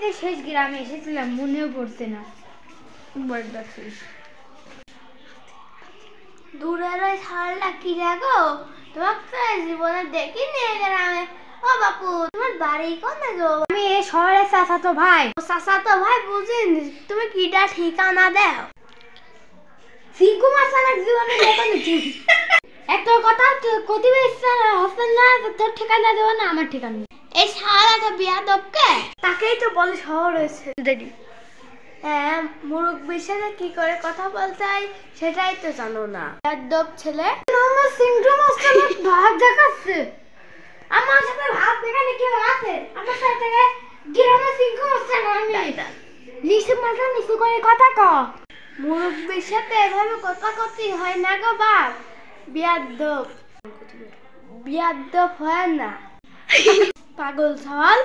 যে শেষ গ্রামে এসেছিলাম মনেও পড়ছে না। দূরের ওই শালটা কি দেখো, তোমাকে জীবনে দেখিনি এই গ্রামে। ও বাপু, তোমার বাড়ি কোনে গো? আমি এই শহরের চাচাতো ভাই। চাচাতো ভাই বুঝিনি, তুমি কিটা ঠিকানা দাও? সিংকু মাসালার জীবনে দেখেছি। এত কথা কতি ইচ্ছা হচ্ছে না, তোর ঠিকানা দেবো না আমার ঠিকানা। এই শালা তো বিয়াদবকে। তাকেই তো বলে শহর হয়েছে। হ্যাঁ, মুরব্বির সাথে কি করে কথা বলতে হয় সেটাই তো জানো না। বিয়াদব ছেলে। আমার সিংকু মাসালার ভাব দেখাচ্ছে। আমার সাথে ভাব দেখালে কেউ আছে? আমার সাথে গ্রামে সিংকু মাসালা আমি নিচু মাথা নিচু করে কথা কও। মুরব্বির সাথে এভাবে কথা কথি হয় না গো বাপ। বিয়াদব বিয়াদব হয় না। পাগল ছাল।